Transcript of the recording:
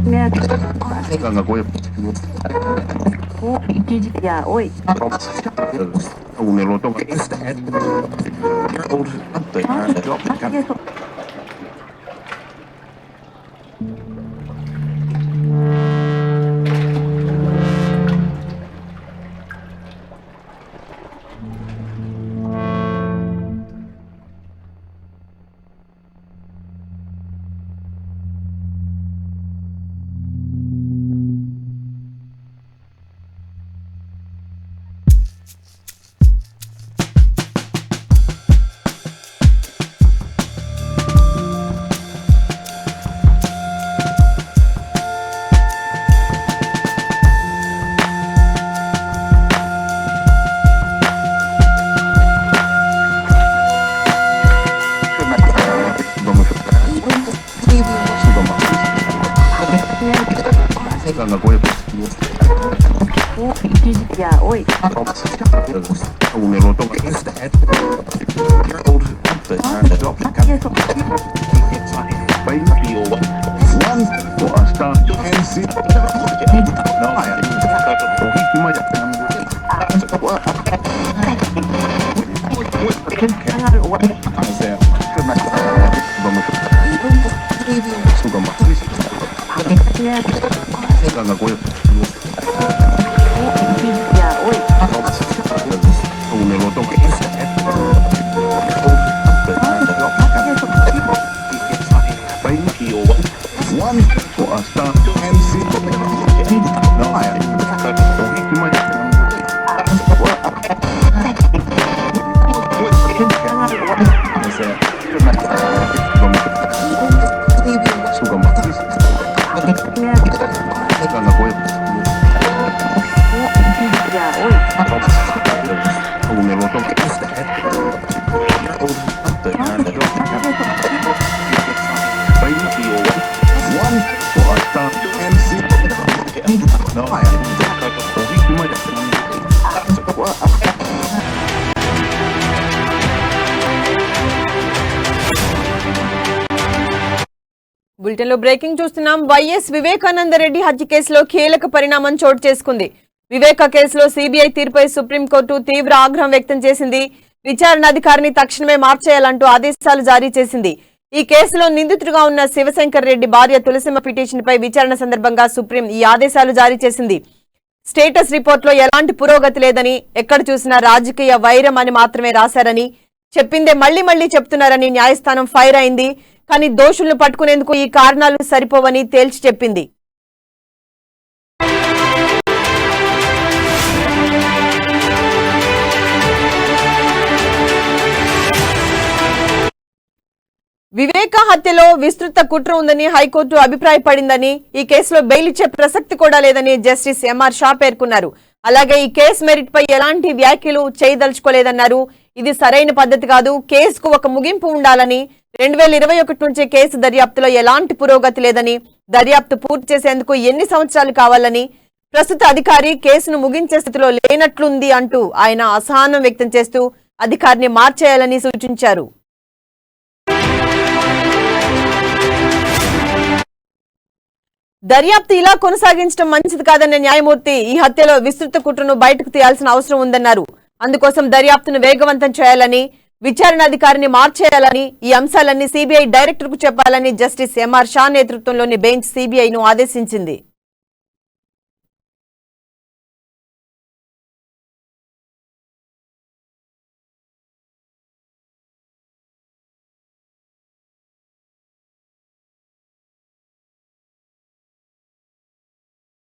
Ganga Goya. Ya, hoy. Un eloto. Ganga Goya. Ya, hoy. Un eloto. One for a start. Ganga Goya. Ya, hoy. Un eloto. One for a start. Ganga Goya. Ya, hoy. Un eloto. One for a start. Bulletin లో breaking చూస్తున్నాం. YS Vivekananda Reddy హత్య కేసులో కీలక పరిణామం చోటు చేసుకుంది. వివేక కేసులో CBI తీర్పుపై supreme court తీవ్ర ఆగ్రహం వ్యక్తం చేసింది. విచారణ అధికారిని తక్షణమే మార్చేయాలంటూ ఆదేశాలు జారీ చేసింది. ఈ కేసులో నిందితుడిగా ఉన్న శివశంకర్ రెడ్డి భార్య తులసిమ్మ పిటిషన్ పై విచారణ సందర్భంగా సుప్రీం ఈ ఆదేశాలు జారీ చేసింది. స్టేటస్ రిపోర్ట్ లో ఎలాంటి పురోగతి లేదని, ఎక్కడ చూసినా రాజకీయ వైరం అని మాత్రమే రాశారని, చెప్పిందే మళ్లీ మళ్లీ చెప్తున్నారని న్యాయస్థానం ఫైర్ అయింది. కానీ దోషులను పట్టుకునేందుకు ఈ కారణాలు సరిపోవని తేల్చి చెప్పింది. వివేక హత్యలో విస్తృత కుట్ర ఉందని హైకోర్టు అభిప్రాయపడిందని, ఈ కేసులో బెయిల్ ఇచ్చే ప్రసక్తి కూడా లేదని జస్టిస్ ఎంఆర్ షా పేర్కొన్నారు. అలాగే ఈ కేసు మెరిట్ పై ఎలాంటి వ్యాఖ్యలు చేయదలుచుకోలేదన్నారు. ఇది సరైన పద్ధతి కాదు, కేసుకు ఒక ముగింపు ఉండాలని, 2021 నుంచే కేసు దర్యాప్తులో ఎలాంటి పురోగతి లేదని, దర్యాప్తు పూర్తి చేసేందుకు ఎన్ని సంవత్సరాలు కావాలని, ప్రస్తుత అధికారి కేసును ముగించే స్థితిలో లేనట్లుంది అంటూ ఆయన అసహనం వ్యక్తం చేస్తూ అధికారిని మార్చేయాలని సూచించారు. దర్యాప్తు ఇలా కొనసాగించడం మంచిది కాదన్న న్యాయమూర్తి ఈ హత్యలో విస్తృత కుట్రను బయటకు తీయాల్సిన అవసరం ఉందన్నారు. అందుకోసం దర్యాప్తును వేగవంతం చేయాలని, విచారణ అధికారిని మార్చేయాలని, ఈ అంశాలన్నీ సిబిఐ డైరెక్టర్ కు చెప్పాలని జస్టిస్ ఎంఆర్ షా నేతృత్వంలోని బెంచ్ సిబిఐను ఆదేశించింది.